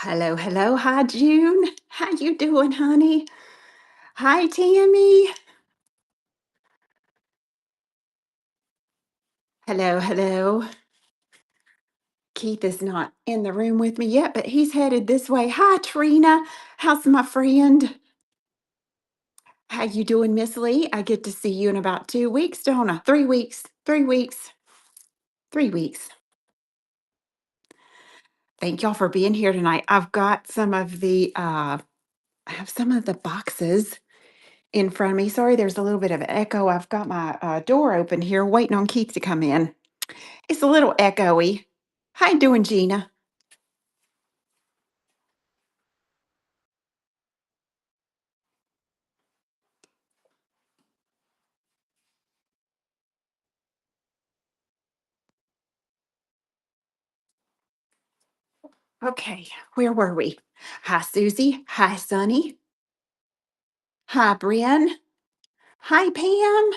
Hello, hello. Hi, June. How you doing, honey? Hi, Tammy. Hello, hello. Keith is not in the room with me yet, but he's headed this way. Hi, Trina. How's my friend? How you doing, Miss Lee? I get to see you in about 2 weeks, don't I? 3 weeks. 3 weeks. 3 weeks. Thank y'all for being here tonight. I've got I have some of the boxes in front of me. Sorry, there's a little bit of echo. I've got my door open here, waiting on Keith to come in. It's a little echoey. How you doing, Gina? Okay, where were we? Hi, Susie. Hi, Sunny. Hi, Brian. Hi, Pam.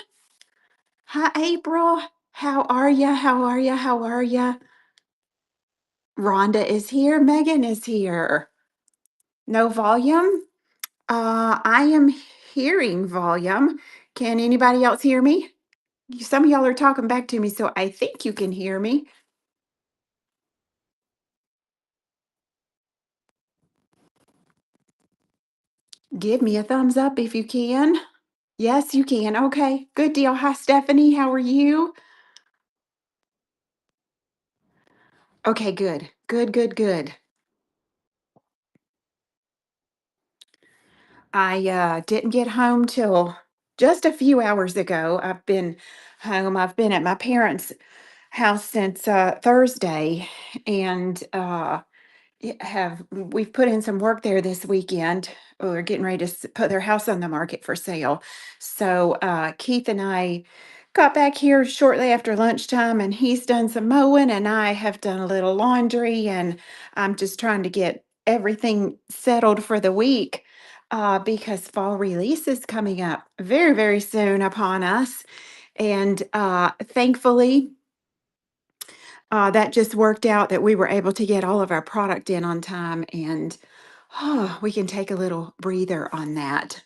Hi, April. How are ya? How are ya? How are ya? Rhonda is here. Megan is here. No volume? I am hearing volume. Can anybody else hear me? Some of y'all are talking back to me, so I think you can hear me. Give me a thumbs up if you can. Yes, you can. Okay, good deal. Hi, Stephanie. How are you? Okay, good. Good, good, good. I didn't get home till just a few hours ago. I've been home. I've been at my parents' house since Thursday, and we've put in some work there this weekend. We're getting ready to put their house on the market for sale. So Keith and I got back here shortly after lunchtime, and he's done some mowing, and I have done a little laundry, and I'm just trying to get everything settled for the week because fall release is coming up very, very soon upon us. And thankfully, that just worked out that we were able to get all of our product in on time, and we can take a little breather on that.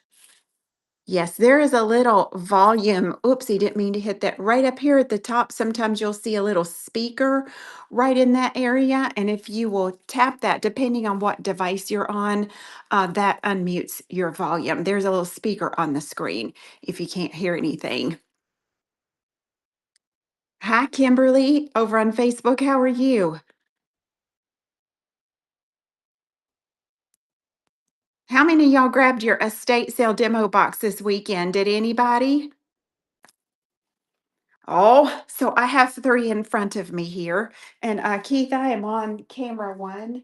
Yes, there is a little volume. Oopsie, didn't mean to hit that. Right up here at the top, sometimes you'll see a little speaker right in that area. And if you will tap that, depending on what device you're on, that unmutes your volume. There's a little speaker on the screen if you can't hear anything. Hi, Kimberly, over on Facebook. How are you? How many of y'all grabbed your estate sale demo box this weekend? Did anybody? Oh, so I have three in front of me here. And Keith, I am on camera one.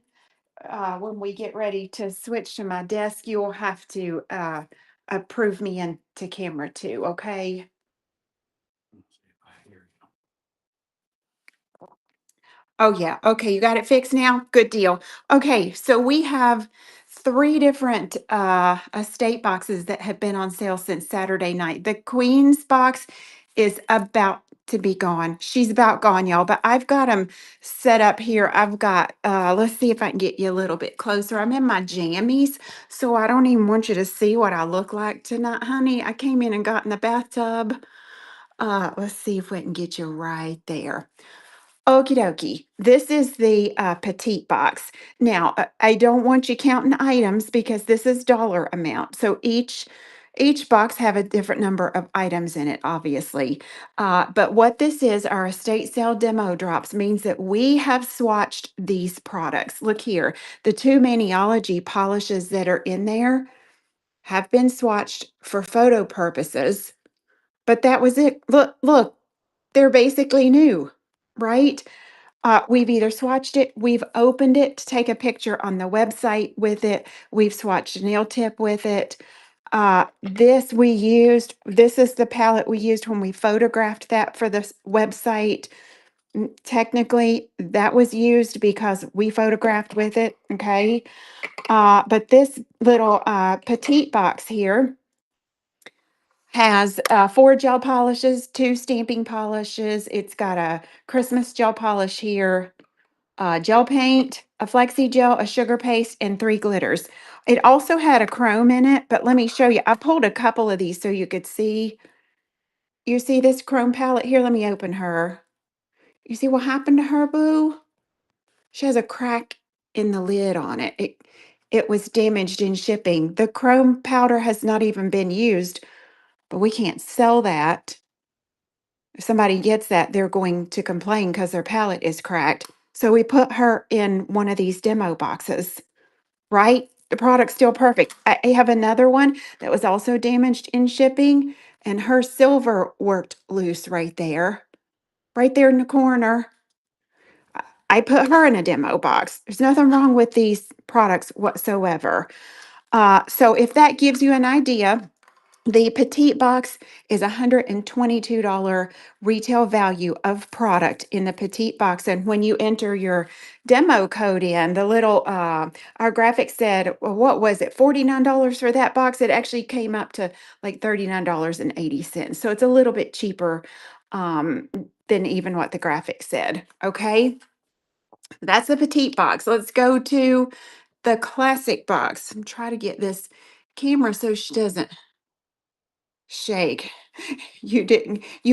When we get ready to switch to my desk, you'll have to approve me into camera two, okay? Oh, yeah. Okay, you got it fixed now? Good deal. Okay, so we have three different estate boxes that have been on sale since Saturday night. The Queen's box is about to be gone. She's about gone, y'all, but I've got them set up here. I've got, let's see if I can get you a little bit closer. I'm in my jammies, so I don't even want you to see what I look like tonight, honey. I came in and got in the bathtub. Let's see if we can get you right there. Okie dokie. This is the petite box. Now, I don't want you counting items because this is dollar amount. So each box have a different number of items in it, obviously. But what this is, our estate sale demo drops means that we have swatched these products. Look here, the two Maniology polishes that are in there have been swatched for photo purposes, but that was it. Look, they're basically new, right? We've either swatched it, we've opened it to take a picture on the website with it, we've swatched a nail tip with it. This is the palette we used when we photographed that for the website. Technically, that was used because we photographed with it, okay? But this little petite box here has four gel polishes, two stamping polishes. It's got a Christmas gel polish here. gel paint, a flexi gel, a sugar paste, and 3 glitters. It also had a chrome in it, but let me show you. I pulled a couple of these so you could see. You see this chrome palette here? Let me open her. You see what happened to her, boo? She has a crack in the lid on it. It was damaged in shipping. The chrome powder has not even been used, but we can't sell that. If somebody gets that, they're going to complain because their palette is cracked. So we put her in one of these demo boxes, right? The product's still perfect. I have another one that was also damaged in shipping, and her silver worked loose right there in the corner. I put her in a demo box. There's nothing wrong with these products whatsoever. So if that gives you an idea, the petite box is $122 retail value of product in the petite box. And when you enter your demo code in, the little, our graphic said, well, what was it, $49 for that box? It actually came up to like $39.80. So it's a little bit cheaper than even what the graphic said. Okay. That's the petite box. Let's go to the classic box. I'm trying to get this camera so she doesn't shake. You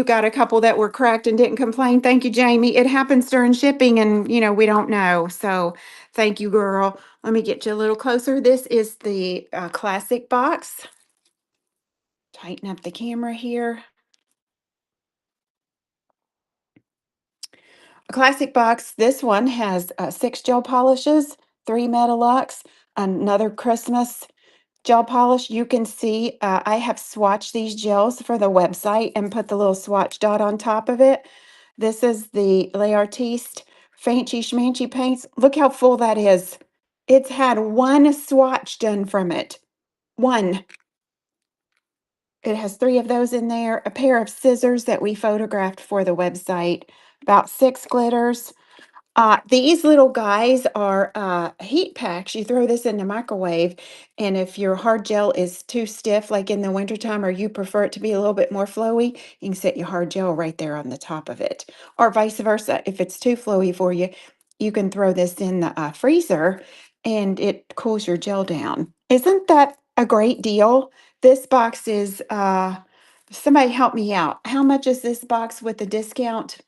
got a couple that were cracked and didn't complain. Thank you, Jamie. It happens during shipping and we don't know. So thank you, girl. Let me get you a little closer. This is the classic box. Tighten up the camera here. A classic box. This one has 6 gel polishes, 3 Metalux, another Christmas gel polish. You can see I have swatched these gels for the website and put the little swatch dot on top of it. This is the Les Artistes Fanchy Schmanchy paints. Look how full that is. It's had one swatch done from it. One. It has 3 of those in there, a pair of scissors that we photographed for the website, about 6 glitters. These little guys are heat packs. You throw this in the microwave, and if your hard gel is too stiff, like in the wintertime, or you prefer it to be a little bit more flowy, you can set your hard gel right there on the top of it. Or vice versa. If it's too flowy for you, you can throw this in the freezer and it cools your gel down. Isn't that a great deal? This box is, somebody help me out. How much is this box with the discount?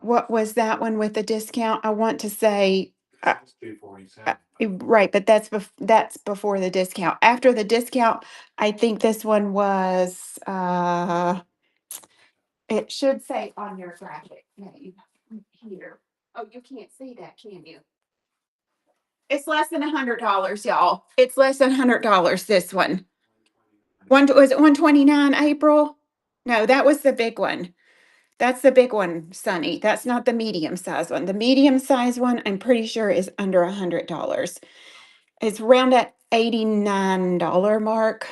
What was that one with the discount? I want to say, right, but that's before the discount. After the discount, I think this one was, it should say on your graphic name here. Oh, you can't see that, can you? It's less than $100, y'all. It's less than $100, this one. Was it 129, April? No, that was the big one. That's the big one, Sunny. That's not the medium size one. The medium size one, I'm pretty sure, is under $100. It's around that $89 mark.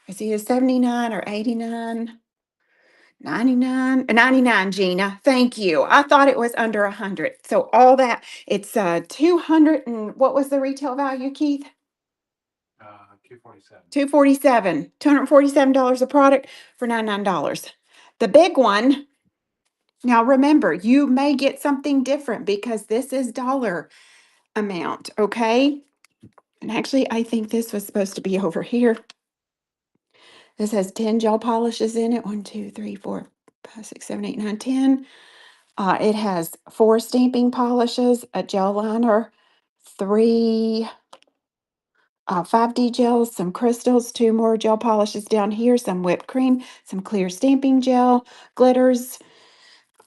Is it 79 or 89? 99? 99, Gina. Thank you. I thought it was under 100. So all that, it's 200 and what was the retail value, Keith? 247. $247 a product for $99. The big one. Now remember, you may get something different because this is dollar amount, okay? And actually, I think this was supposed to be over here. This has 10 gel polishes in it. 1, 2, 3, 4, 5, 6, 7, 8, 9, 10. It has 4 stamping polishes, a gel liner, 3 5D gels, some crystals, 2 more gel polishes down here, some whipped cream, some clear stamping gel, glitters,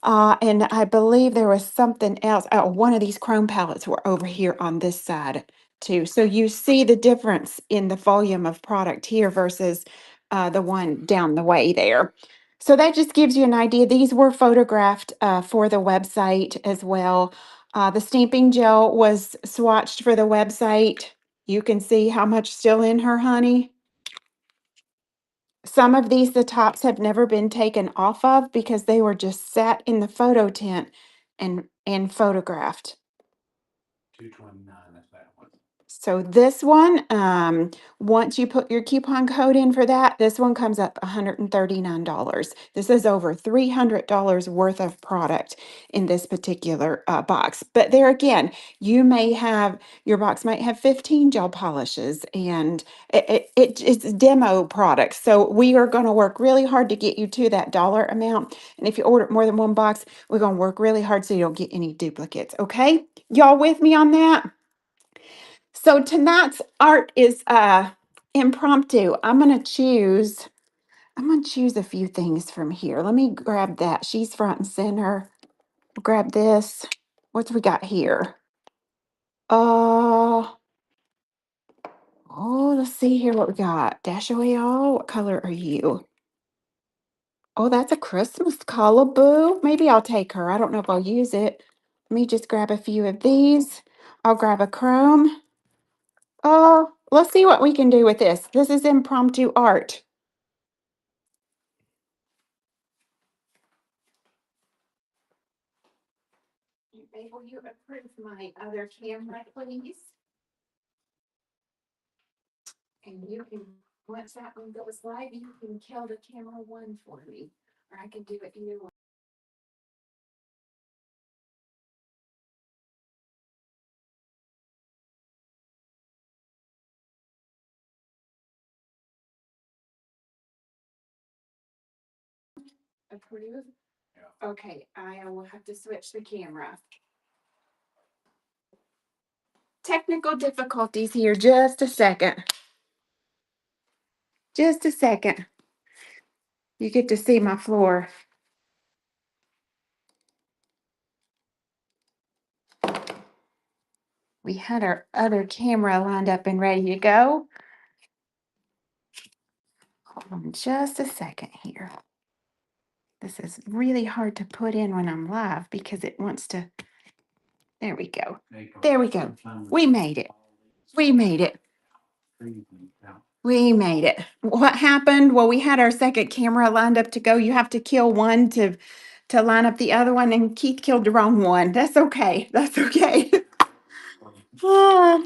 and I believe there was something else. Oh, one of these chrome palettes were over here on this side too. So you see the difference in the volume of product here versus the one down the way there. So that just gives you an idea. These were photographed for the website as well. The stamping gel was swatched for the website. You can see how much still in her, honey. Some of these, the tops have never been taken off of because they were just sat in the photo tent and photographed. So this one, once you put your coupon code in for that, this one comes up $139. This is over $300 worth of product in this particular box. But there again, you may have, your box might have 15 gel polishes, and it's demo products. So we are going to work really hard to get you to that dollar amount. And if you order more than one box, we're going to work really hard so you don't get any duplicates. Okay? Y'all with me on that? So tonight's art is impromptu. I'm gonna choose a few things from here. Let me grab that. She's front and center. Grab this. What's we got here? Uh oh, let's see here what we got. Dash away all. What color are you? Oh, that's a Christmas color, boo. Maybe I'll take her. I don't know if I'll use it. Let me just grab a few of these. I'll grab a chrome. Oh, let's see what we can do with this. This is impromptu art. Will you approve my other camera, please? And you can, once that one goes live, you can kill the camera one for me, or I can do it either way. Approve? Okay, I will have to switch the camera. Technical difficulties here, just a second. Just a second. You get to see my floor. We had our other camera lined up and ready to go. Hold on just a second here. This is really hard to put in when I'm live because it wants to. There we go. There we go. We made it. We made it. We made it. What happened? Well, we had our second camera lined up to go. You have to kill one to line up the other one, and Keith killed the wrong one. That's okay. That's okay. Ah,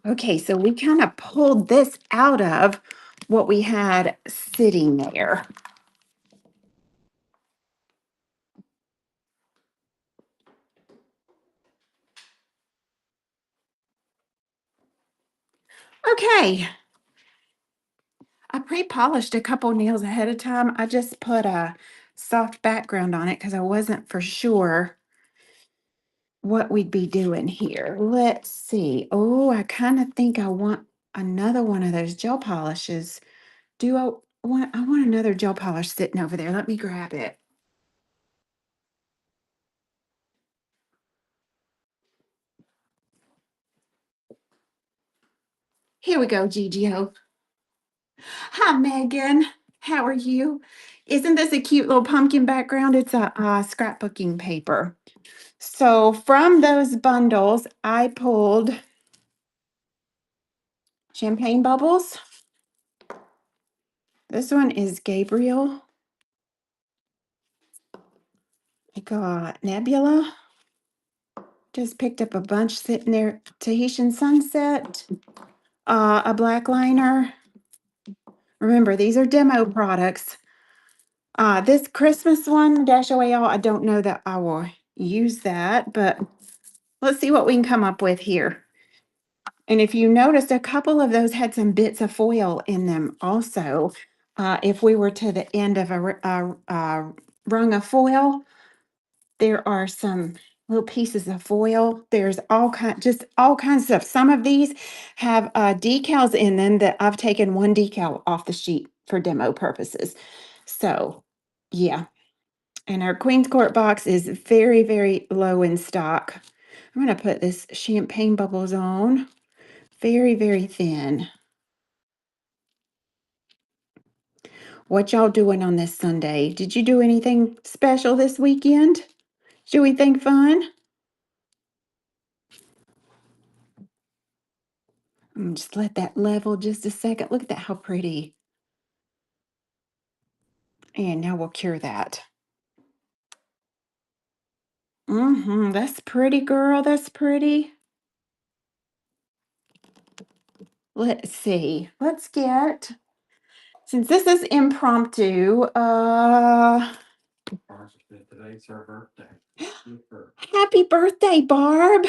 okay, so we kind of pulled this out of what we had sitting there. Okay. I pre-polished a couple nails ahead of time. I just put a soft background on it because I wasn't for sure what we'd be doing here. Let's see. Oh, I kind of think I want another one of those gel polishes. I want another gel polish sitting over there. Let me grab it. Here we go, Gigio. Hi, Megan. How are you? Isn't this a cute little pumpkin background? It's a scrapbooking paper. So from those bundles, I pulled champagne bubbles. This one is Gabriel. I got Nebula. Just picked up a bunch sitting there. Tahitian Sunset. A black liner. Remember, these are demo products. This Christmas one, Dash Away All, I don't know that I will use that, but let's see what we can come up with here. And if you noticed, a couple of those had some bits of foil in them also. If we were to the end of a rung of foil, there are some little pieces of foil. There's just all kinds of stuff. Some of these have decals in them that I've taken one decal off the sheet for demo purposes. So, yeah. And our Queen's Court box is very, very low in stock. I'm going to put this champagne bubbles on. Very, very thin. What y'all doing on this Sunday? Did you do anything special this weekend? Do we think fun? Just let that level just a second. Look at that, how pretty. And now we'll cure that. That's pretty, girl. That's pretty. Let's see. Let's get, since this is impromptu, happy birthday, Barb.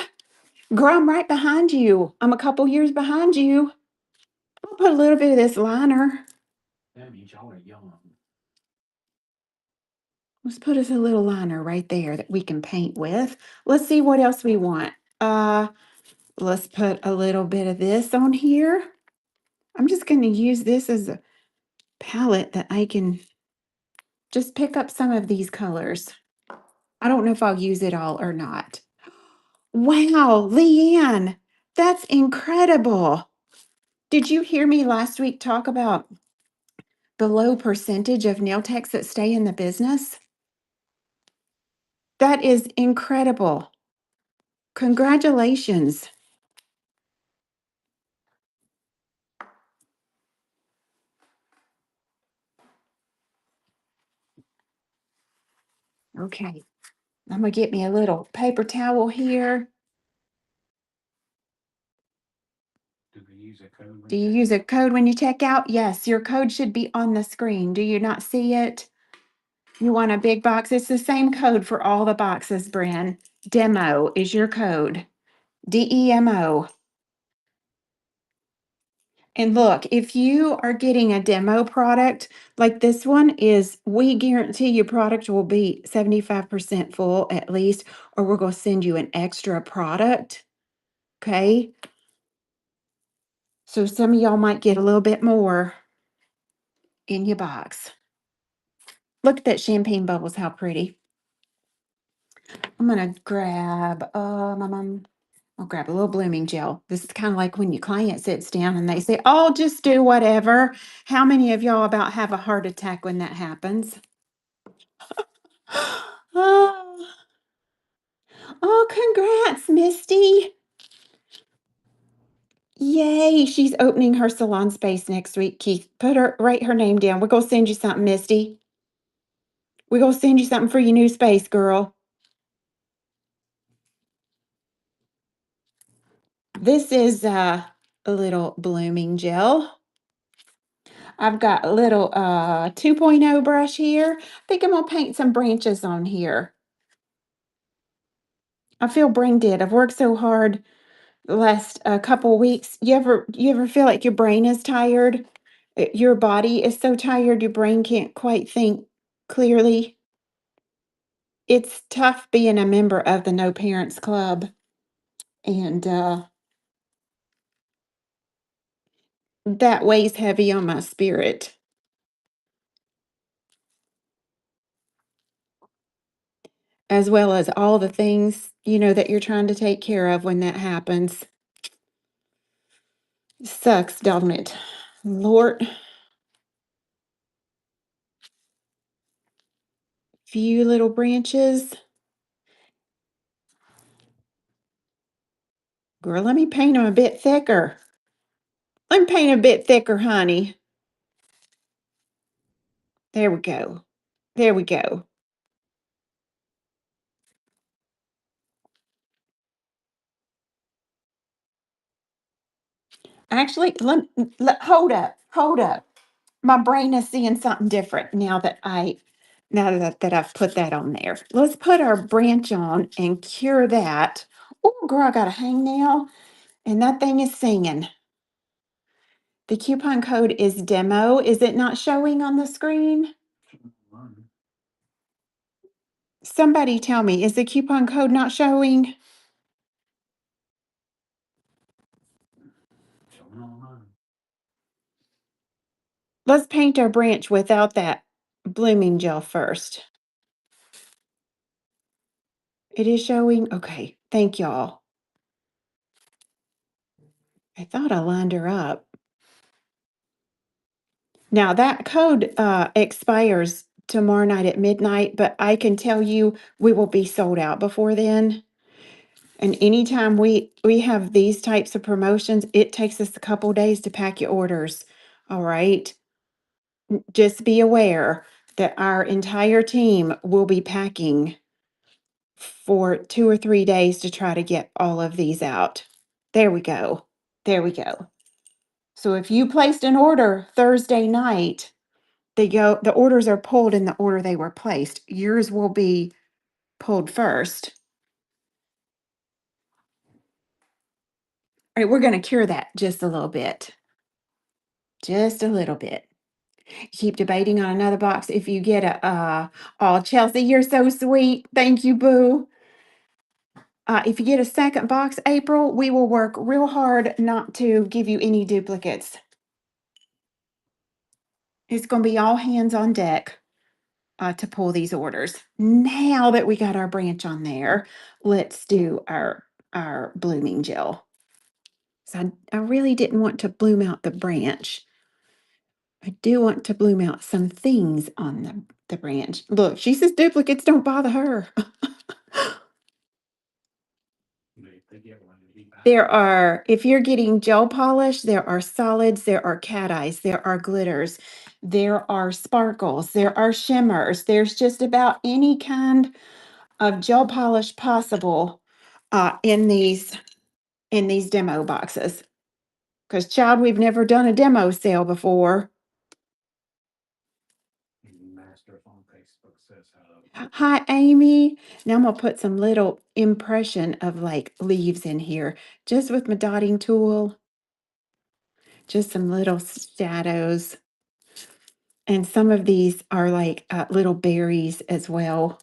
Girl, I'm right behind you. I'm a couple years behind you. I'll put a little bit of this liner. Let's put us a little liner right there that we can paint with. Let's see what else we want. Uh, let's put a little bit of this on here. I'm just going to use this as a palette that I can just pick up some of these colors. I don't know if I'll use it all or not. Wow, Leanne, that's incredible. Did you hear me last week talk about the low percentage of nail techs that stay in the business? That is incredible. Congratulations. Okay, I'm gonna get me a little paper towel here. Do you use a code when you check out? Yes, your code should be on the screen. Do you not see it? You want a big box? It's the same code for all the boxes, Bryn. Demo is your code. DEMO. And look, if you are getting a demo product like this one is, we guarantee your product will be 75% full at least, or we're going to send you an extra product. Okay. So some of y'all might get a little bit more in your box. Look at that champagne bubbles, how pretty. I'm gonna grab I'll grab a little blooming gel. This is kind of like when your client sits down and they say, "Oh, just do whatever." How many of y'all about have a heart attack when that happens? Oh, oh, congrats, Misty. Yay, she's opening her salon space next week. Keith, write her name down. We're gonna send you something, Misty. We're gonna send you something for your new space, girl. This is a little blooming gel. I've got a little 2.0 brush here. I think I'm gonna paint some branches on here. I feel brain dead. I've worked so hard the last couple weeks. You ever feel like your brain is tired? Your body is so tired your brain can't quite think clearly. It's tough being a member of the No Parents Club, and that weighs heavy on my spirit, as well as all the things, that you're trying to take care of when that happens. Sucks, don't it? Lord, few little branches. Girl, let me paint them a bit thicker. Let me paint a bit thicker, honey. There we go. There we go. Actually, hold up, hold up. My brain is seeing something different now that I've put that on there. Let's put our branch on and cure that. Oh, girl, I got a hangnail, and that thing is singing. The coupon code is demo. Is it not showing on the screen? Somebody tell me, is the coupon code not showing? Let's paint our branch without that blooming gel first. It is showing? Okay, thank y'all. I thought I lined her up. Now that code expires tomorrow night at midnight, but I can tell you we will be sold out before then. And anytime we have these types of promotions, it takes us a couple days to pack your orders. All right. Just be aware that our entire team will be packing for 2 or 3 days to try to get all of these out. There we go. There we go. So if you placed an order Thursday night, the orders are pulled in the order they were placed. Yours will be pulled first. All right, we're going to cure that just a little bit. Just a little bit. Keep debating on another box. If you get oh, Chelsea, you're so sweet. Thank you, boo. If you get a second box, April, we will work real hard not to give you any duplicates. It's going to be all hands on deck to pull these orders. Now that we got our branch on there, let's do our blooming gel. So I really didn't want to bloom out the branch. I do want to bloom out some things on the branch. Look, she says duplicates don't bother her. There are, if you're getting gel polish, there are solids, there are cat eyes, there are glitters, there are sparkles, there are shimmers. There's just about any kind of gel polish possible in these demo boxes. Because, child, we've never done a demo sale before. Hi, Amy. Now I'm gonna put some little impression of like leaves in here, just with my dotting tool. Just some little shadows. And some of these are like little berries as well.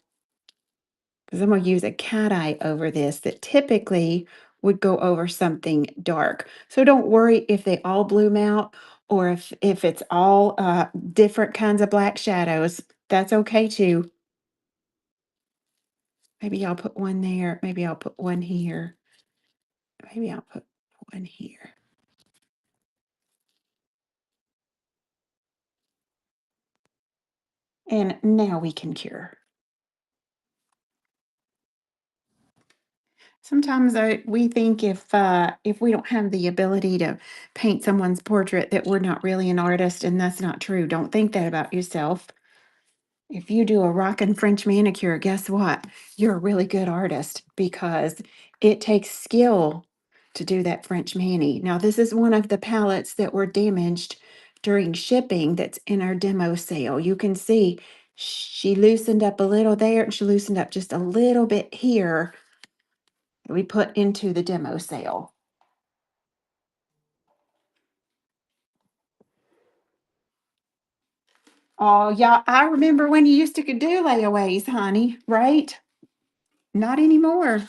Because I'm gonna use a cat eye over this that typically would go over something dark. So don't worry if they all bloom out or if it's all different kinds of black shadows. That's okay too. Maybe I'll put one there. Maybe I'll put one here. Maybe I'll put one here. And now we can cure. Sometimes we think if we don't have the ability to paint someone's portrait that we're not really an artist, and that's not true. Don't think that about yourself. If you do a rockin' French manicure, guess what? You're a really good artist because it takes skill to do that French mani. Now, this is one of the palettes that were damaged during shipping that's in our demo sale. You can see she loosened up a little there and she loosened up just a little bit here that we put into the demo sale. Oh, yeah, I remember when you used to could do layaways, honey, right? Not anymore.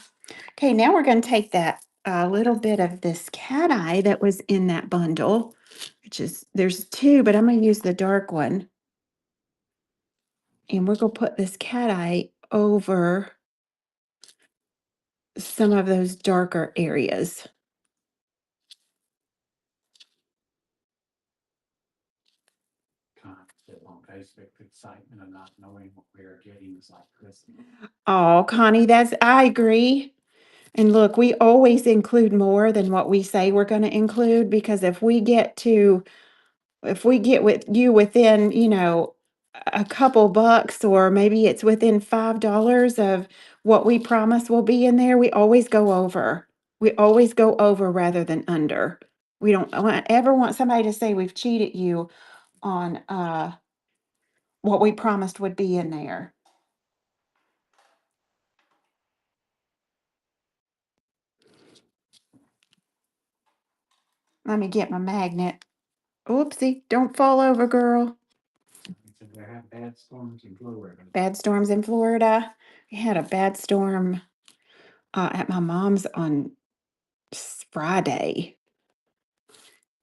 Okay, now we're going to take that little bit of this cat eye that was in that bundle, which is, there's two, but I'm going to use the dark one. And we're going to put this cat eye over some of those darker areas. Oh, Connie, I agree. And look, we always include more than what we say we're going to include because if we get with you within, a couple bucks or maybe it's within $5 of what we promise will be in there, we always go over. We always go over rather than under. We don't ever want somebody to say we've cheated you on what we promised would be in there. Let me get my magnet. Oopsie, don't fall over, girl. Bad storms in Florida. We had a bad storm at my mom's on Friday.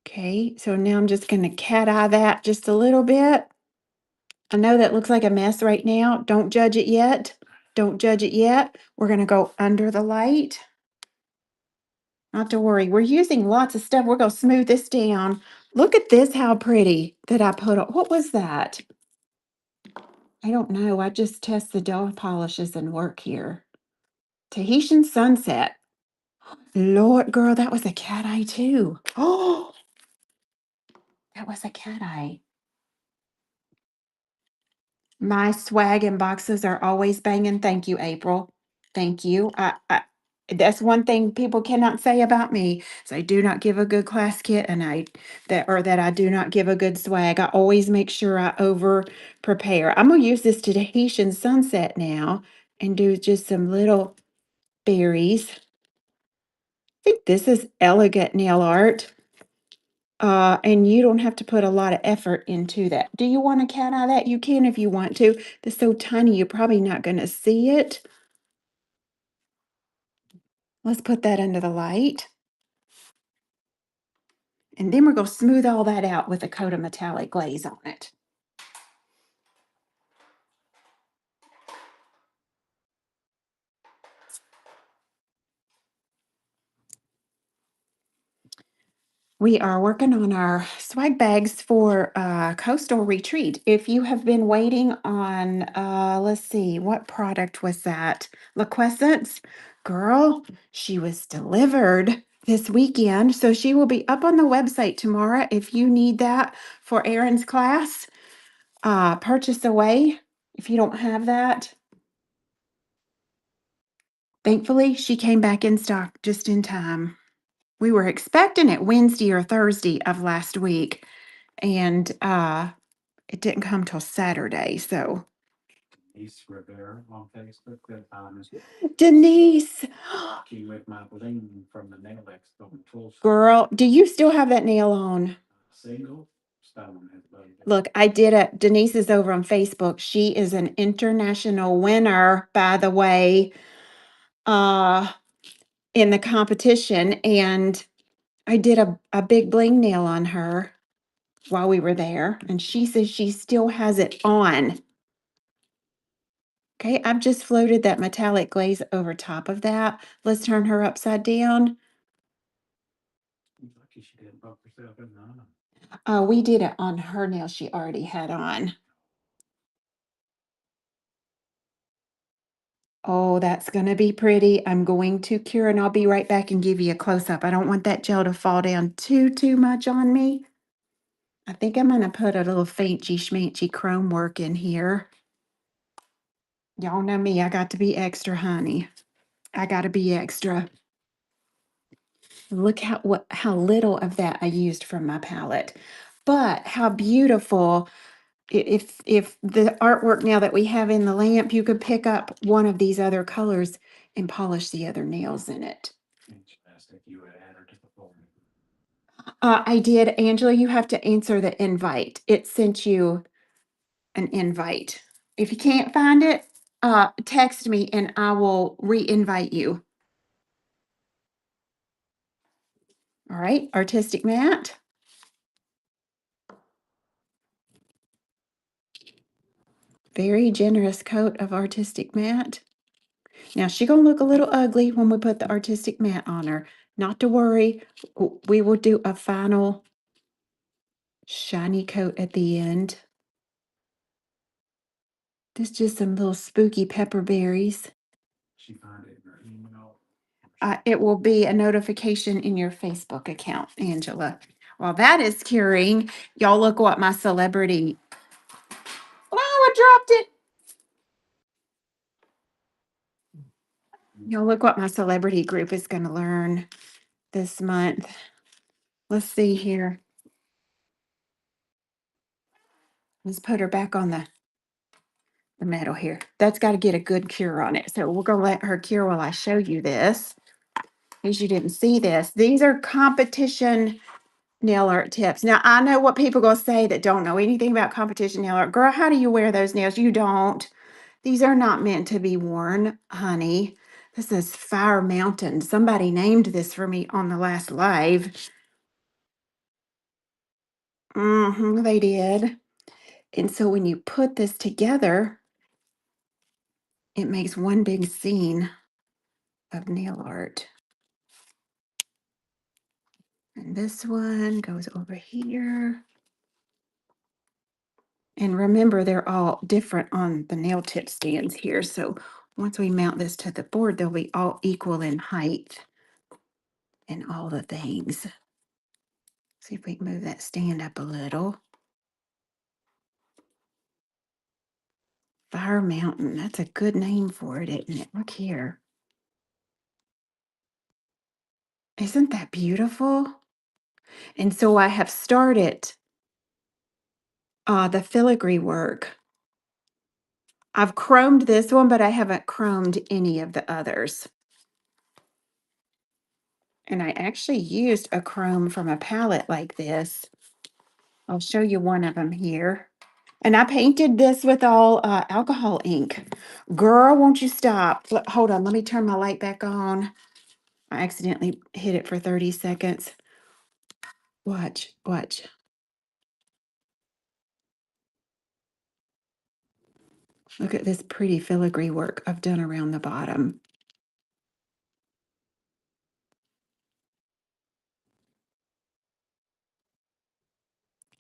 Okay, so now I'm just going to cat eye that just a little bit. I know that looks like a mess right now. Don't judge it yet. Don't judge it yet. We're going to go under the light. Not to worry. We're using lots of stuff. We're going to smooth this down. Look at this, how pretty that I put on. What was that? I don't know. I just test the dough polishes and work here. Tahitian Sunset. Lord, girl, that was a cat eye too. Oh, that was a cat eye. My swag and boxes are always banging. Thank you, April. Thank you. That's one thing people cannot say about me, is I do not give a good class kit and that I do not give a good swag. I always make sure I over prepare. I'm gonna use this Tahitian sunset now and do just some little berries. I think this is elegant nail art. And you don't have to put a lot of effort into that. Do you want a cat eye that? You can if you want to. It's so tiny, you're probably not gonna see it. Let's put that under the light. And then we're going to smooth all that out with a coat of metallic glaze on it. We are working on our swag bags for Coastal Retreat. If you have been waiting on, let's see, what product was that? Liquescence? Girl, she was delivered this weekend. So she will be up on the website tomorrow if you need that for Erin's class. Purchase away if you don't have that. Thankfully, she came back in stock just in time. We were expecting it Wednesday or Thursday of last week, and it didn't come till Saturday. So, Denise, girl, do you still have that nail on? Look, I did it. Denise is over on Facebook. She is an international winner, by the way, uh, in the competition. And I did a big bling nail on her while we were there. And she says she still has it on. Okay, I've just floated that metallic glaze over top of that. Let's turn her upside down. We did it on her nail she already had on. Oh, that's going to be pretty. I'm going to cure and I'll be right back and give you a close up. I don't want that gel to fall down too much on me. I think I'm going to put a little faintly schmanchy chrome work in here. Y'all know me, I got to be extra, honey. I got to be extra. Look how little of that I used from my palette. But how beautiful. If the artwork now that we have in the lamp, you could pick up one of these other colors and polish the other nails in it. I did. Angela, you have to answer the invite. It sent you an invite. If you can't find it, text me and I will re-invite you. All right, artistic mat. Very generous coat of artistic mat. Now she gonna look a little ugly when we put the artistic mat on her. Not to worry, we will do a final shiny coat at the end. There's just some little spooky pepper berries. It will be a notification in your Facebook account, Angela. While that is curing, y'all look what my celebrity. Oh, I dropped it. Y'all look what my celebrity group is going to learn this month. Let's see here. Let's put her back on the metal here. That's got to get a good cure on it. So we're going to let her cure while I show you this. In case you didn't see this, these are competition nail art tips. Now, I know what people going to say that don't know anything about competition nail art. Girl, how do you wear those nails? You don't. These are not meant to be worn, honey. This is Fire Mountain. Somebody named this for me on the last live. They did. And so when you put this together, it makes one big scene of nail art. And this one goes over here. And remember, they're all different on the nail tip stands here. So once we mount this to the board, they'll be all equal in height and all the things. See if we can move that stand up a little. Fire Mountain, that's a good name for it, isn't it? Look here. Isn't that beautiful? And so I have started the filigree work. I've chromed this one, but I haven't chromed any of the others. And I actually used a chrome from a palette like this. I'll show you one of them here. And I painted this with all alcohol ink. Girl, won't you stop? Hold on, let me turn my light back on. I accidentally hit it for 30 seconds. Watch, watch. Look at this pretty filigree work I've done around the bottom.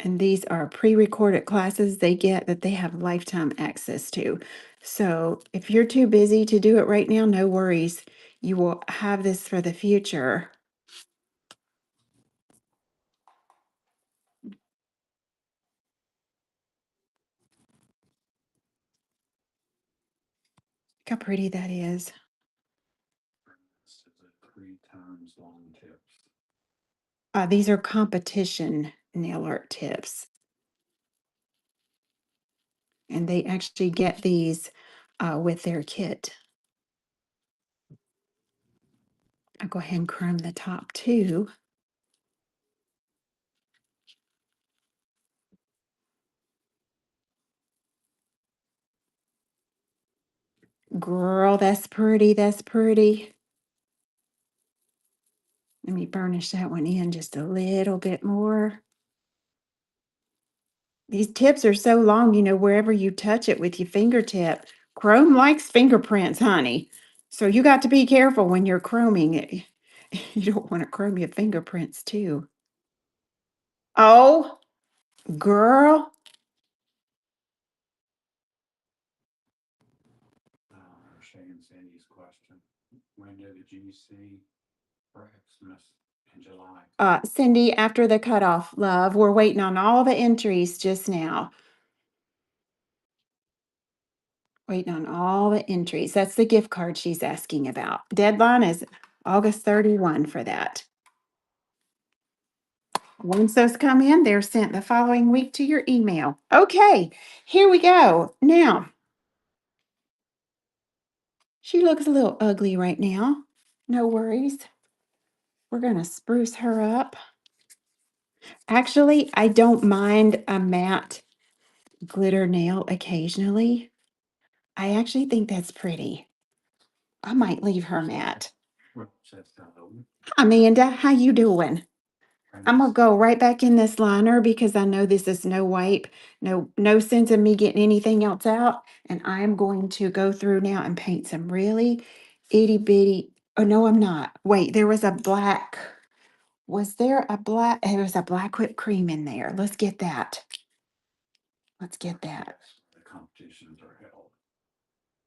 And these are pre-recorded classes they get that they have lifetime access to. So if you're too busy to do it right now, no worries. You will have this for the future. Look how pretty that is. These are competition nail art tips. And they actually get these with their kit. I'll go ahead and chrome the top too. Girl, that's pretty, that's pretty. Let me burnish that one in just a little bit more. These tips are so long, wherever you touch it with your fingertip. Chrome likes fingerprints, honey. So you got to be careful when you're chroming it. You don't want to chrome your fingerprints too. Oh, girl. Cindy, after the cutoff, love, we're waiting on all the entries just now. Waiting on all the entries. That's the gift card she's asking about. Deadline is August 31 for that. Once those come in, they're sent the following week to your email. Okay, here we go. Now, she looks a little ugly right now. No worries. We're going to spruce her up. Actually, I don't mind a matte glitter nail occasionally. I actually think that's pretty. I might leave her matte. Amanda, how you doing? I'm gonna go right back in this liner because I know this is no wipe. No sense in me getting anything else out. And I am going to go through now and paint some really itty bitty. Oh no, I'm not. Wait, there was a black. Was there a black? There was a black whipped cream in there. Let's get that. Let's get that.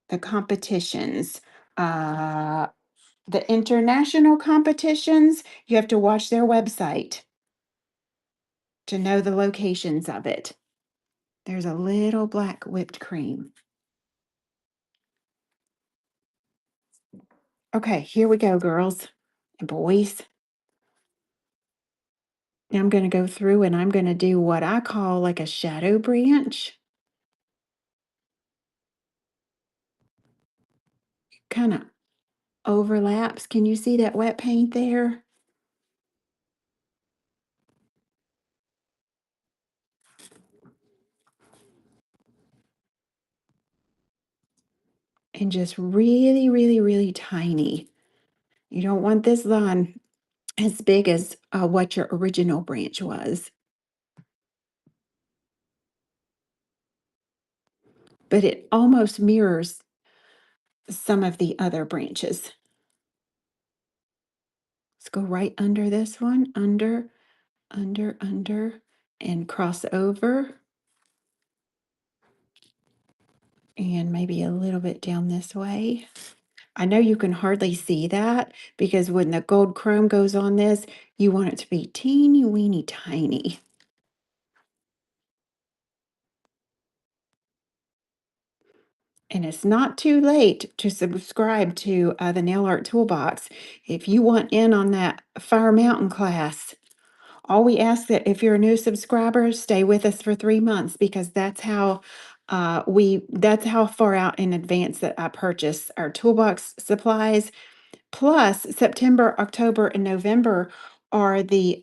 The competitions. Uh the international competitions, you have to watch their website to know the locations of it. There's a little black whipped cream. Okay, here we go, girls and boys. Now I'm going to go through and I'm going to do what I call like a shadow branch. Kind of overlaps. Can you see that wet paint there? And just really, really, really tiny. You don't want this line as big as what your original branch was. But it almost mirrors some of the other branches. Let's go right under this one, under, and cross over. And maybe a little bit down this way. I know you can hardly see that because when the gold chrome goes on this, you want it to be teeny weeny tiny. And it's not too late to subscribe to the Nail Art Toolbox. If you want in on that Fire Mountain class, all we ask that if you're a new subscriber, stay with us for 3 months because that's how far out in advance that I purchase our toolbox supplies. Plus, September, October, and November are the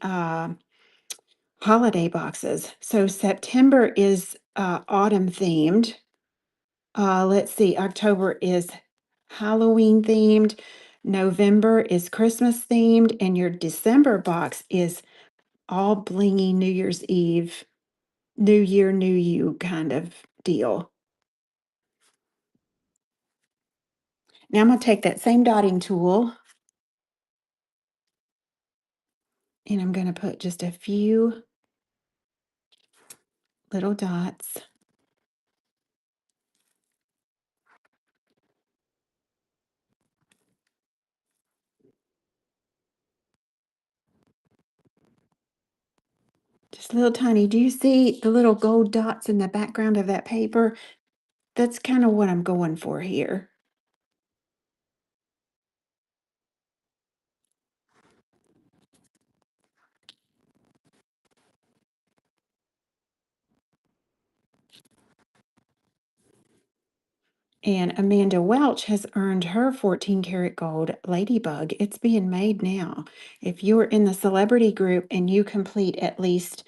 holiday boxes. So September is autumn themed. Let's see, October is Halloween themed. November is Christmas themed, and your December box is all blingy New Year's Eve, New Year, New You kind of deal. Now I'm going to take that same dotting tool and I'm going to put just a few little dots. Just little tiny. Do you see the little gold dots in the background of that paper? That's kind of what I'm going for here. And Amanda Welch has earned her 14 karat gold ladybug. It's being made now. If you're in the celebrity group and you complete at least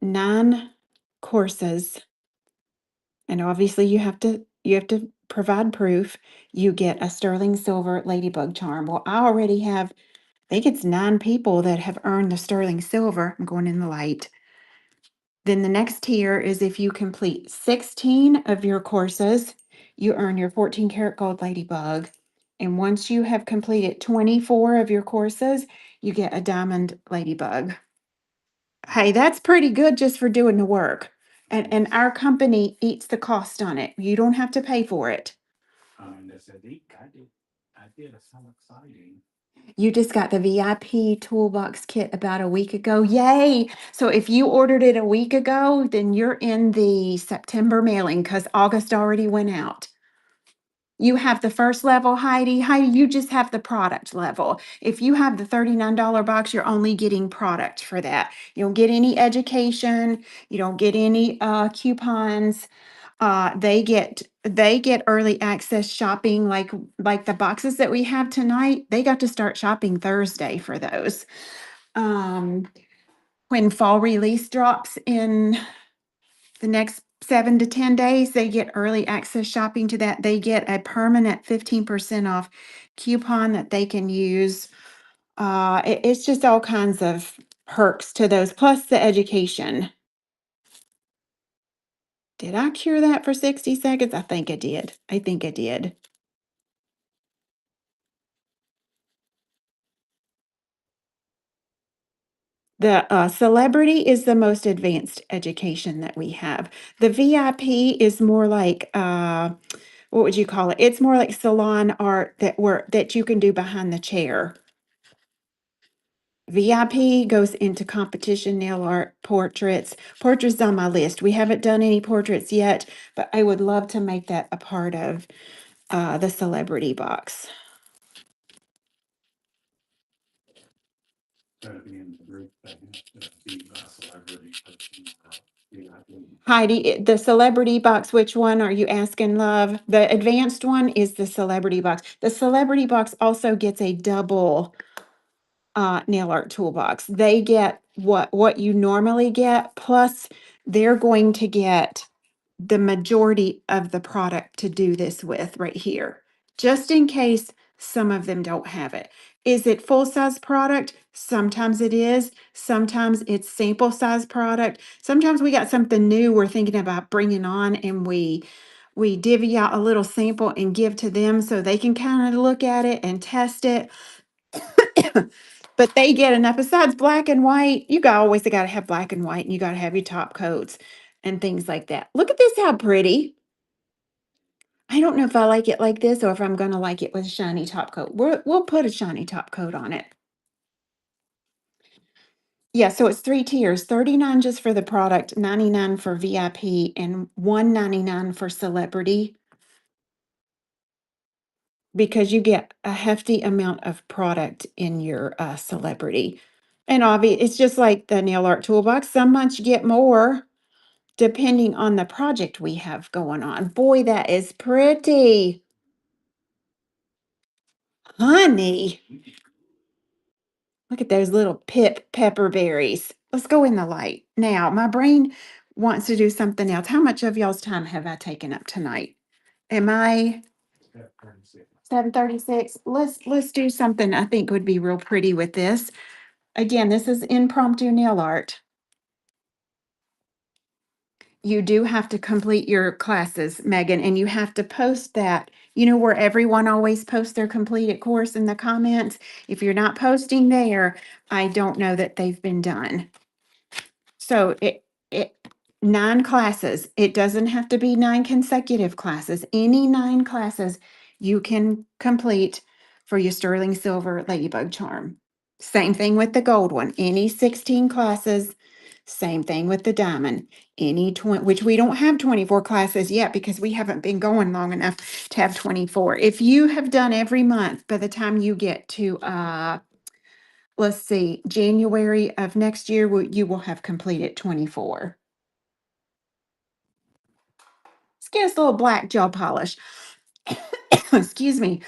9 courses, and obviously you have to provide proof, you get a sterling silver ladybug charm. Well, I already have, I think it's 9 people that have earned the sterling silver. I'm going in the light. Then the next tier is if you complete 16 of your courses, you earn your 14 karat gold ladybug. And once you have completed 24 of your courses, you get a diamond ladybug. Hey, that's pretty good just for doing the work. And our company eats the cost on it. You don't have to pay for it. You just got the VIP toolbox kit about a week ago. Yay! So if you ordered it a week ago, then you're in the September mailing because August already went out. You have the first level, Heidi. Heidi, you just have the product level. If you have the $39 box, you're only getting product for that. You don't get any education. You don't get any coupons. They get early access shopping like the boxes that we have tonight. They got to start shopping Thursday for those. Um, when fall release drops in the next 7 to 10 days, they get early access shopping to that. They get a permanent 15% off coupon that they can use. It's just all kinds of perks to those, plus the education. Did I cure that for 60 seconds? I think I did. I think I did. The celebrity is the most advanced education that we have. The VIP is more like what would you call it? It's more like salon art that you can do behind the chair. VIP goes into competition nail art, portraits. Portraits on my list. We haven't done any portraits yet, but I would love to make that a part of the celebrity box. Heidi, the celebrity box, which one are you asking, love? The advanced one is the celebrity box. The celebrity box also gets a double nail art toolbox. They get what you normally get, plus they're going to get the majority of the product to do this with right here, just in case some of them don't have it. Is it full size product? Sometimes it is. Sometimes it's sample size product. Sometimes we got something new we're thinking about bringing on and we divvy out a little sample and give to them so they can kind of look at it and test it. But they get enough. Besides black and white, always got to have black and white, and you got to have your top coats and things like that. Look at this, how pretty. I don't know if I like it like this or if I'm going to like it with a shiny top coat. We'll put a shiny top coat on it. Yeah, so it's 3 tiers, 39 just for the product, 99 for VIP, and 199 for celebrity. because you get a hefty amount of product in your celebrity. And it's just like the nail art toolbox. Some months you get more depending on the project we have going on. Boy, that is pretty. Honey, look at those little pepper berries. Let's go in the light. Now, my brain wants to do something else. How much of y'all's time have I taken up tonight? Am I 7:36? Let's do something I think would be real pretty with this. Again, this is impromptu nail art. You do have to complete your classes, Megan, and you have to post that. You know where everyone always posts their completed course in the comments? If you're not posting there, I don't know that they've been done. So it 9 classes. It doesn't have to be 9 consecutive classes. Any 9 classes you can complete for your sterling silver ladybug charm. Same thing with the gold one. Any 16 classes. Same thing with the diamond. Any 20, which we don't have 24 classes yet because we haven't been going long enough to have 24. If you have done every month, by the time you get to let's see, January of next year, you will have completed 24. Let's get us a little black gel polish. Excuse me.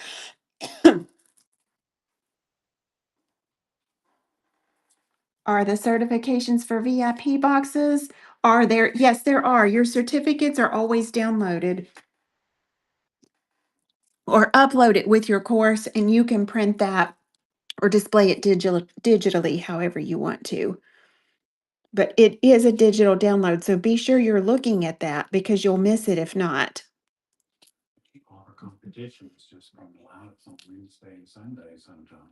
Are the certifications for VIP boxes? Are there? Yes, there are. Your certificates are always downloaded or uploaded with your course, and you can print that or display it digitally, however you want to. But it is a digital download, so be sure you're looking at that because you'll miss it if not. All the competitions just run out on Wednesday and Sunday sometimes.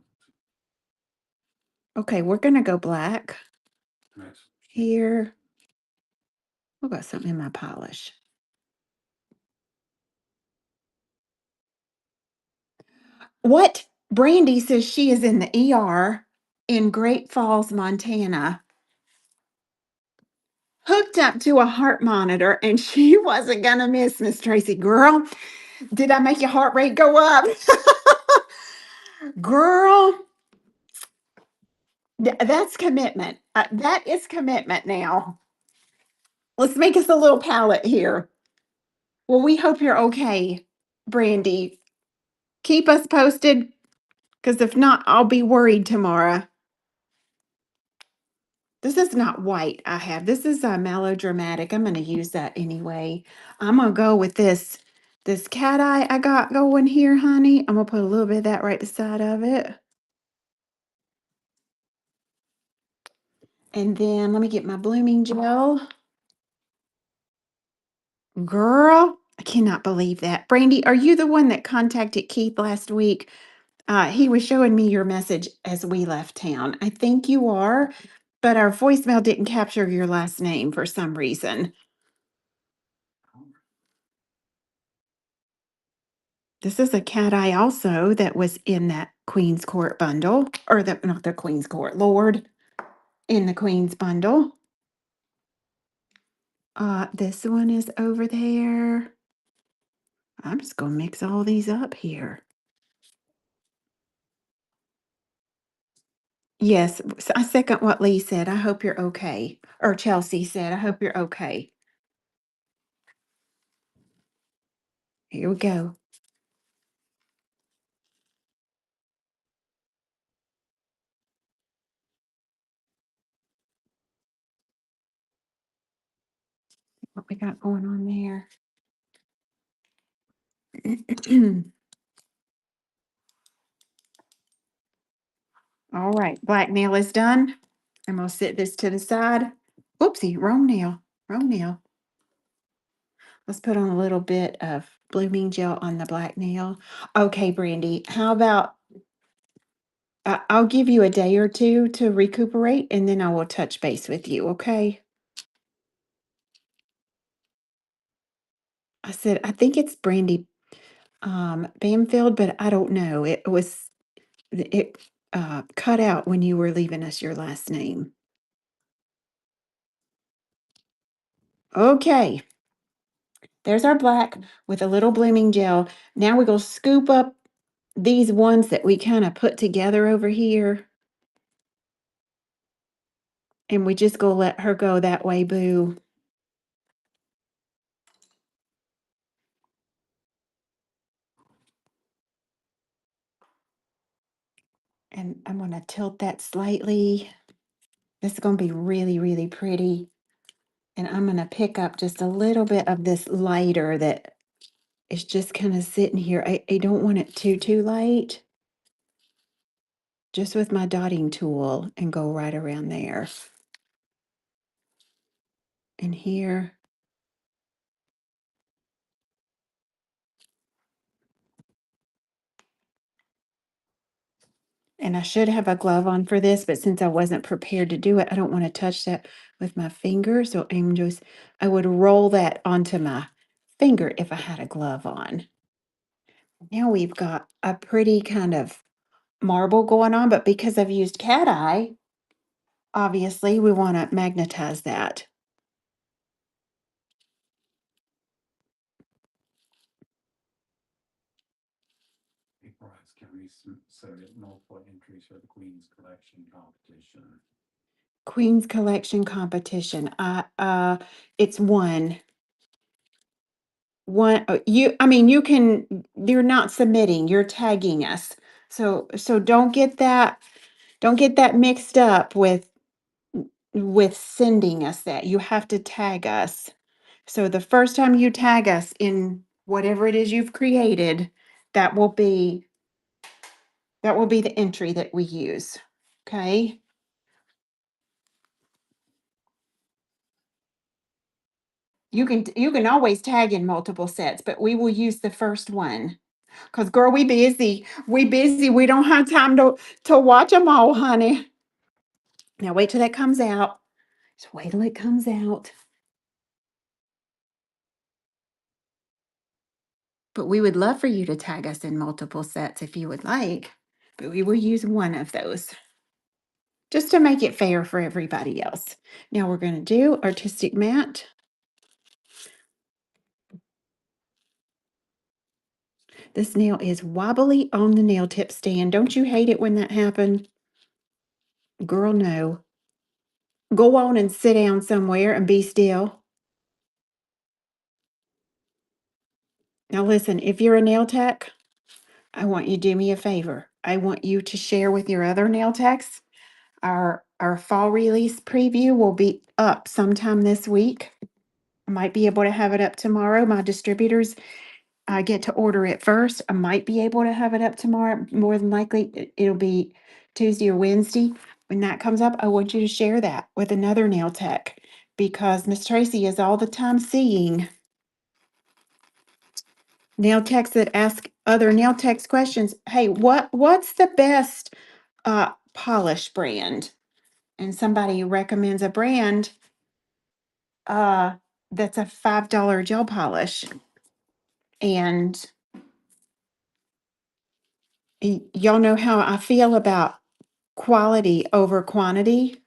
Okay, we're going to go black That's here. I've got something in my polish. What? Brandy says she is in the ER in Great Falls, Montana, hooked up to a heart monitor, and she wasn't going to miss, Miss Tracy. Girl, did I make your heart rate go up? Girl, that's commitment. That is commitment now. Let's make us a little palette here. Well, we hope you're okay, Brandy. Keep us posted because if not, I'll be worried tomorrow. This is not white I have. This is melodramatic. I'm going to use that anyway. I'm going to go with this cat eye I got going here, honey. I'm going to put a little bit of that right beside of it. And then let me get my blooming gel. Girl, I cannot believe that. Brandy, are you the one that contacted Keith last week? He was showing me your message as we left town. I think you are, but our voicemail didn't capture your last name for some reason. This is a cat eye also that was in that Queen's Court bundle, or not the Queen's Court, Lord, in the Queen's bundle. This one is over there. I'm just gonna mix all these up here. Yes, I second what Lee said. I hope you're okay. Or Chelsea said, I hope you're okay. Here we go. What we got going on there? All right, black nail is done. I'm gonna set this to the side. Oopsie, wrong nail, wrong nail. Let's put on a little bit of blooming gel on the black nail. Okay, Brandy, how about I'll give you a day or two to recuperate and then I will touch base with you, okay? I said, I think it's Brandy Bamfield, but I don't know. It cut out when you were leaving us your last name. Okay. There's our black with a little blooming gel. Now we're going to scoop up these ones that we kind of put together over here. And we just go let her go that way, boo. And I'm going to tilt that slightly. This is going to be really, really pretty. And I'm going to pick up just a little bit of this lighter that is just kind of sitting here. I don't want it too light. Just with my dotting tool and go right around there. And here. And I should have a glove on for this, but since I wasn't prepared to do it, I don't want to touch that with my finger. So I would roll that onto my finger if I had a glove on. Now we've got a pretty kind of marble going on, but because I've used cat eye, obviously we want to magnetize that. Prize can resubmit multiple entries for the Queen's Collection competition. Queen's Collection competition. It's one. You can, you're not submitting, you're tagging us. So don't get that mixed up with sending us that. You have to tag us. So the first time you tag us in whatever it is you've created, that will be the entry that we use. Okay? You can always tag in multiple sets, but we will use the first one. Cause girl, we busy. We busy. We don't have time to watch them all, honey. Now wait till that comes out. Just wait till it comes out. But we would love for you to tag us in multiple sets if you would like. But we will use one of those just to make it fair for everybody else. Now we're going to do artistic matte. This nail is wobbly on the nail tip stand. Don't you hate it when that happens? Girl, no. Go on and sit down somewhere and be still. Now listen, if you're a nail tech, I want you to do me a favor. I want you to share with your other nail techs. Our fall release preview will be up sometime this week. I might be able to have it up tomorrow. My distributors get to order it first. I might be able to have it up tomorrow. More than likely, it'll be Tuesday or Wednesday. When that comes up, I want you to share that with another nail tech because Miss Tracy is all the time seeing nail techs that ask other nail techs questions. Hey, what's the best polish brand? And somebody recommends a brand uh that's a $5 gel polish. And y'all know how I feel about quality over quantity.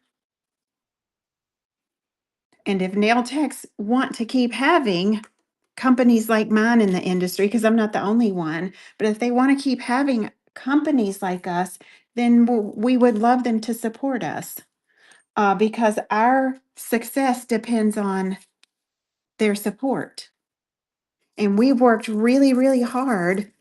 And if nail techs want to keep having companies like mine in the industry, because I'm not the only one, but if they want to keep having companies like us, then we would love them to support us because our success depends on their support. And we've worked really, really hard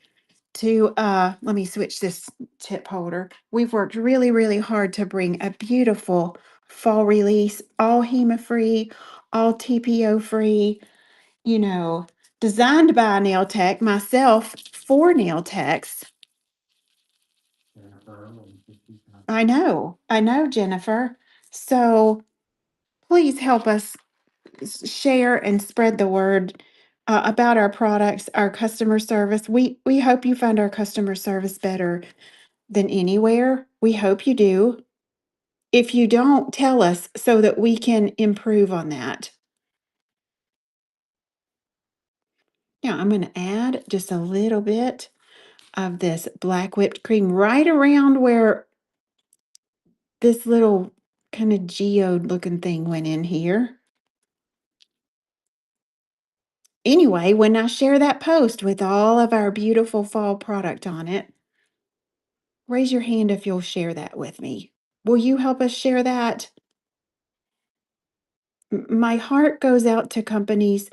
to, let me switch this tip holder. We've worked really, really hard to bring a beautiful fall release, all HEMA free, all TPO free, designed by a nail tech, myself for nail techs. I know, Jennifer. So please help us share and spread the word about our products, our customer service. We hope you find our customer service better than anywhere. We hope you do. If you don't, tell us so that we can improve on that. Now I'm going to add just a little bit of this black whipped cream right around where this little kind of geode looking thing went in here. Anyway, when I share that post with all of our beautiful fall product on it, Raise your hand if you'll share that with me. Will you help us share that? My heart goes out to companies,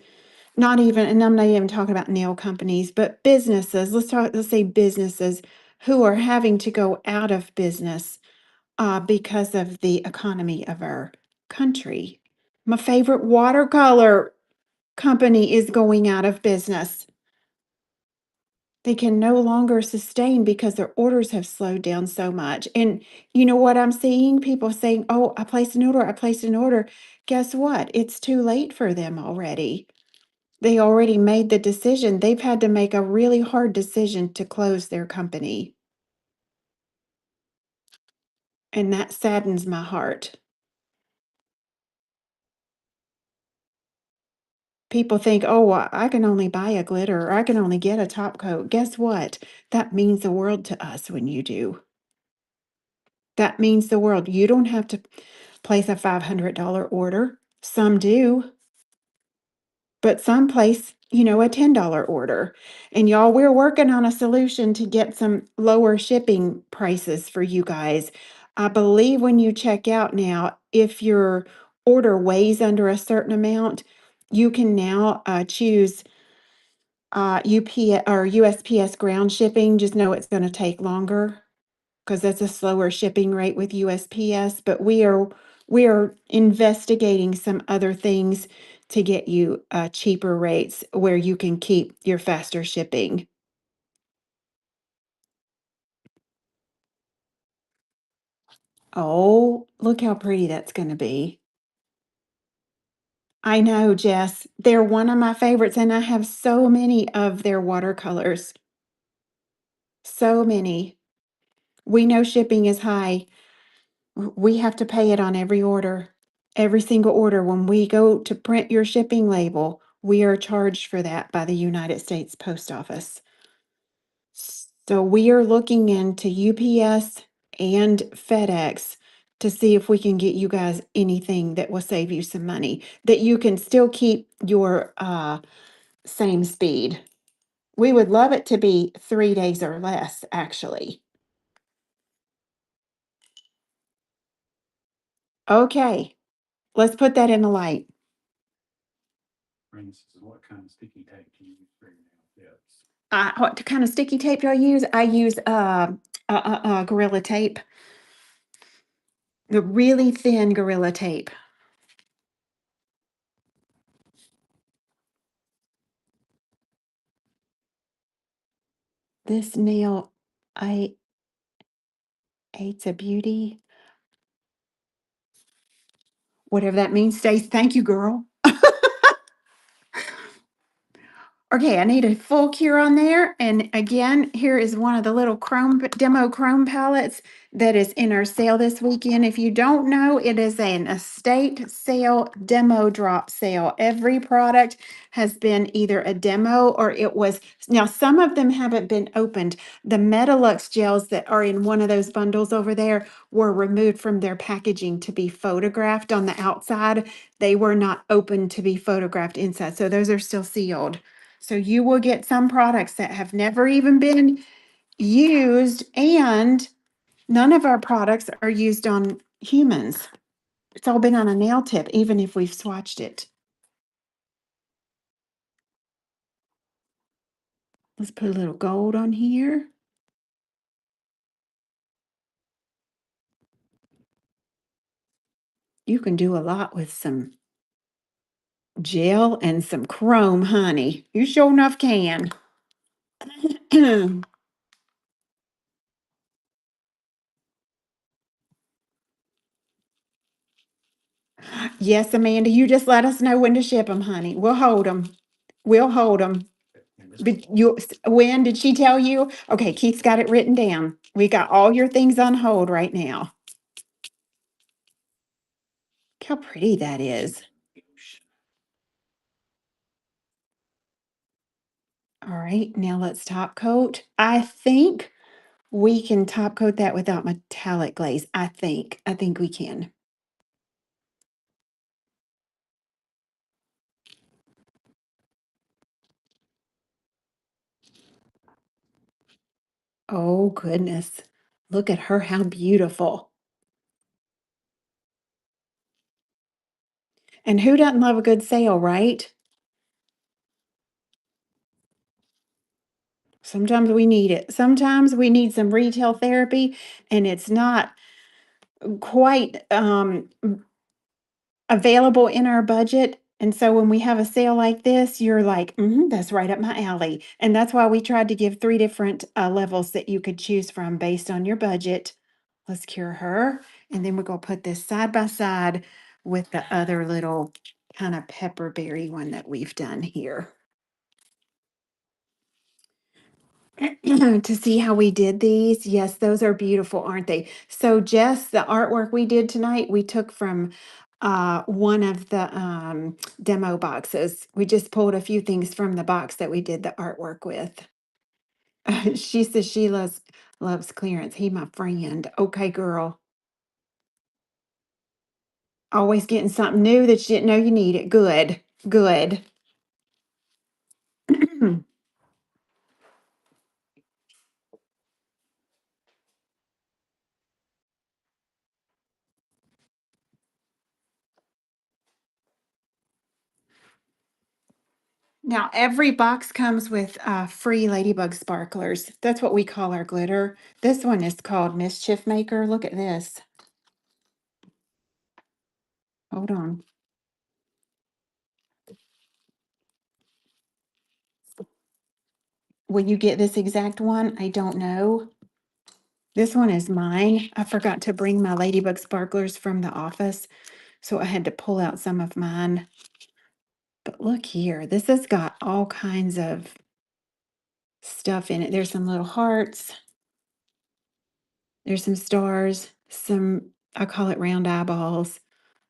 not even, and I'm not even talking about nail companies, but businesses. Let's say businesses who are having to go out of business because of the economy of our country. My favorite watercolor company is going out of business. They can no longer sustain because their orders have slowed down so much. And you know what I'm seeing? People saying, "Oh, I placed an order, I placed an order." Guess what? It's too late for them already. They already made the decision. They've had to make a really hard decision to close their company. And that saddens my heart. People think, "Oh, well, I can only buy a glitter or I can only get a top coat." Guess what? That means the world to us when you do. That means the world. You don't have to place a $500 order. Some do, but some place, a $10 order. And y'all, we're working on a solution to get some lower shipping prices for you guys. I believe when you check out now, if your order weighs under a certain amount, you can now choose UPS or USPS ground shipping. Just know it's going to take longer because that's a slower shipping rate with USPS, but we are investigating some other things to get you cheaper rates where you can keep your faster shipping. Oh, look how pretty that's going to be. I know, Jess. They're one of my favorites, and I have so many of their watercolors. So many. We know shipping is high. We have to pay it on every order. Every single order. When we go to print your shipping label, we are charged for that by the United States Post Office. So we are looking into UPS and FedEx to see if we can get you guys anything that will save you some money, that you can still keep your same speed. We would love it to be 3 days or less, actually. Okay, let's put that in the light. For instance, what kind of sticky tape do you use for your nail tips? What kind of sticky tape do I use? I use Gorilla Tape, the really thin Gorilla Tape. This nail, I it's a beauty. Whatever that means, Stace. Thank you, girl. Okay, I need a full cure on there. And again, here is one of the little demo chrome palettes that is in our sale this weekend. If you don't know, it is an estate sale demo drop sale. Every product has been either a demo or it was, now some of them haven't been opened. The Metalux gels that are in one of those bundles over there were removed from their packaging to be photographed on the outside. They were not open to be photographed inside. So those are still sealed. So you will get some products that have never even been used, and none of our products are used on humans. It's all been on a nail tip, even if we've swatched it. Let's put a little gold on here. You can do a lot with some gel and some chrome, honey. You sure enough can. Yes, Amanda, you just let us know when to ship them, honey. We'll hold them. We'll hold them. But when did she tell you? Okay, Keith's got it written down. We got all your things on hold right now. Look how pretty that is. All right, now let's top coat. I think we can top coat that without metallic glaze. I think we can. Oh, goodness. Look at her, how beautiful. And who doesn't love a good sale, right? Sometimes we need it. Sometimes we need some retail therapy, and it's not quite available in our budget. And so when we have a sale like this, you're like, that's right up my alley. And that's why we tried to give three different levels that you could choose from based on your budget. Let's cure her. And then we're going to put this side by side with the other little kind of pepperberry one that we've done here. To see how we did these. Yes, those are beautiful, aren't they? So Jess, the artwork we did tonight, we took from one of the demo boxes. We just pulled a few things from the box that we did the artwork with. She says she loves clearance. He my friend. Okay, girl. Always getting something new that you didn't know you needed. Good. Good. Now, every box comes with free ladybug sparklers. That's what we call our glitter. This one is called Mischief Maker. Look at this. Hold on. Will you get this exact one? I don't know. This one is mine. I forgot to bring my ladybug sparklers from the office, so I had to pull out some of mine. But look here. This has got all kinds of stuff in it. There's some little hearts. There's some stars, I call it round eyeballs,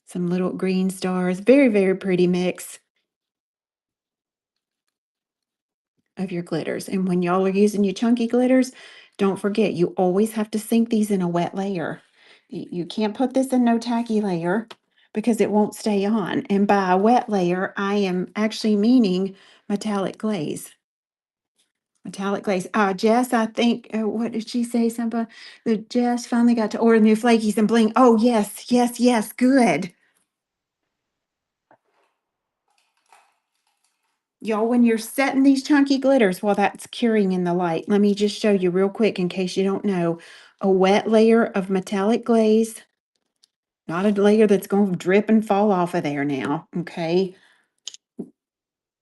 some little green stars. Very, very pretty mix of your glitters. And when y'all are using your chunky glitters, don't forget, you always have to sink these in a wet layer. You can't put this in no tacky layer because it won't stay on. And by a wet layer, I am actually meaning metallic glaze. Metallic glaze. Jess, I think, what did she say? Something. The Jess finally got to order new flakies and bling. Oh, yes, yes, yes. Good. Y'all, when you're setting these chunky glitters while that's curing in the light, let me just show you real quick in case you don't know. A wet layer of metallic glaze, not a layer that's going to drip and fall off of there now, okay?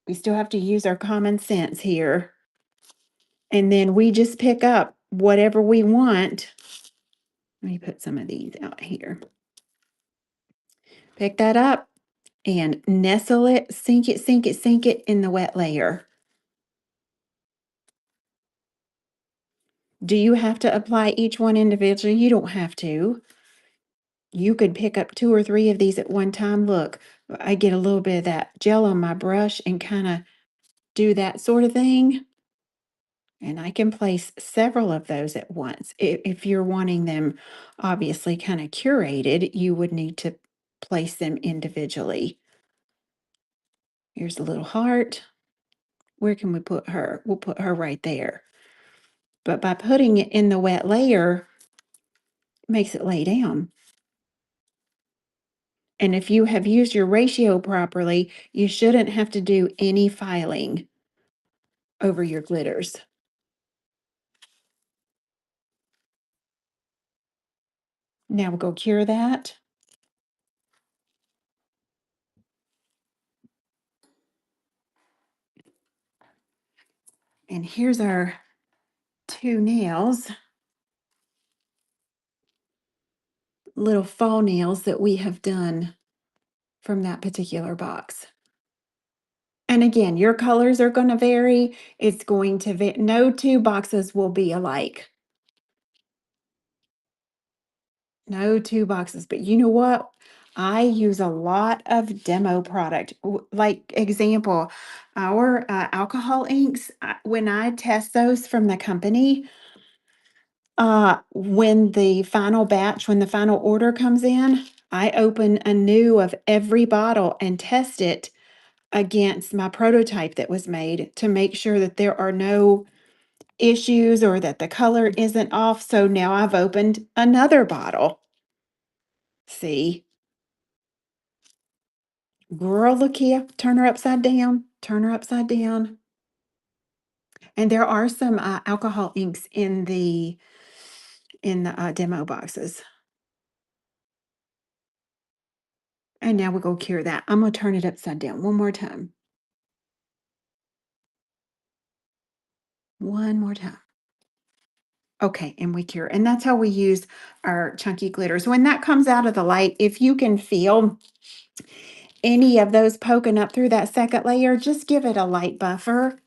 We still have to use our common sense here. And then we just pick up whatever we want. Let me put some of these out here. Pick that up and nestle it, sink it, sink it, sink it in the wet layer. Do you have to apply each one individually? You don't have to. You could pick up 2 or 3 of these at one time. Look, I get a little bit of that gel on my brush and kind of do that sort of thing. And I can place several of those at once. If you're wanting them obviously kind of curated, you would need to place them individually. Here's a little heart. Where can we put her? We'll put her right there. But by putting it in the wet layer, it makes it lay down. And if you have used your ratio properly, you shouldn't have to do any filing over your glitters. Now we'll go cure that. And here's our 2 nails, little fall nails that we have done from that particular box. And again, your colors are going to vary. It's going to no 2 boxes will be alike. No 2 boxes, but you know what? I use a lot of demo product. Like example, our alcohol inks, when I test those from the company, when the final batch, when the final order comes in, I open anew of every bottle and test it against my prototype that was made to make sure that there are no issues or that the color isn't off. So now I've opened another bottle. See? Girl, look here. Turn her upside down. Turn her upside down. And there are some alcohol inks in the demo boxes. And now we're gonna cure that. I'm gonna turn it upside down one more time. One more time. Okay, and we cure. And that's how we use our chunky glitters. When that comes out of the light, if you can feel any of those poking up through that second layer, just give it a light buffer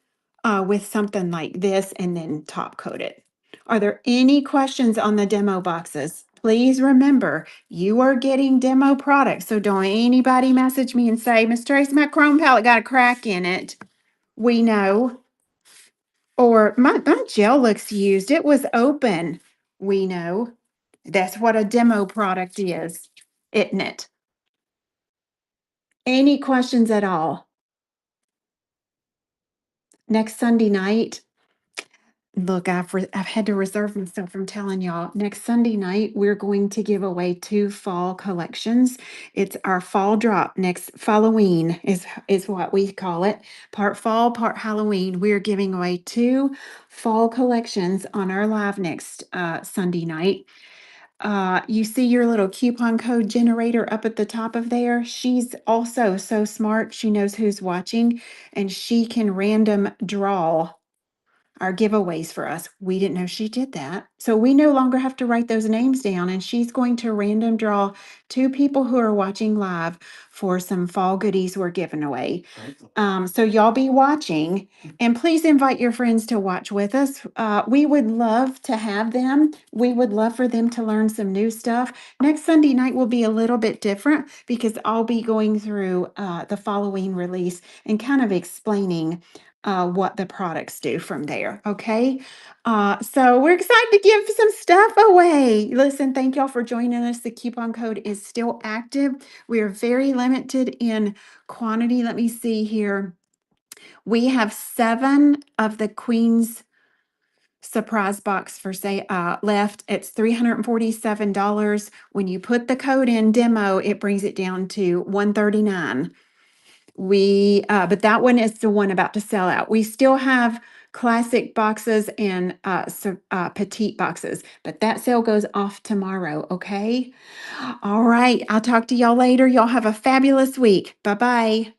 with something like this and then top coat it. Are there any questions on the demo boxes? Please remember, you are getting demo products. So don't anybody message me and say, Miss Tracy, my chrome palette got a crack in it. We know. Or my gel looks used. It was open. We know. That's what a demo product is, isn't it? Any questions at all? Next Sunday night, look, I've had to reserve myself from telling y'all. Next Sunday night, we're going to give away 2 fall collections. It's our fall drop. Next Halloween is what we call it. Part fall, part Halloween. We're giving away 2 fall collections on our live next Sunday night. You see your little coupon code generator up at the top of there. She's also so smart. She knows who's watching, and she can random draw our giveaways for us. We didn't know she did that. So we no longer have to write those names down, and she's going to random draw 2 people who are watching live for some fall goodies we're giving away. So y'all be watching, and please invite your friends to watch with us. We would love to have them. We would love for them to learn some new stuff. Next Sunday night will be a little bit different because I'll be going through the following release and kind of explaining what the products do from there. Okay. So we're excited to give some stuff away. Listen, thank y'all for joining us. The coupon code is still active. We are very limited in quantity. Let me see here. We have 7 of the Queen's surprise box for say left. It's $347. When you put the code in demo, it brings it down to $139. But that one is the one about to sell out. We still have classic boxes and petite boxes, but that sale goes off tomorrow. Okay. All right. I'll talk to y'all later. Y'all have a fabulous week. Bye bye.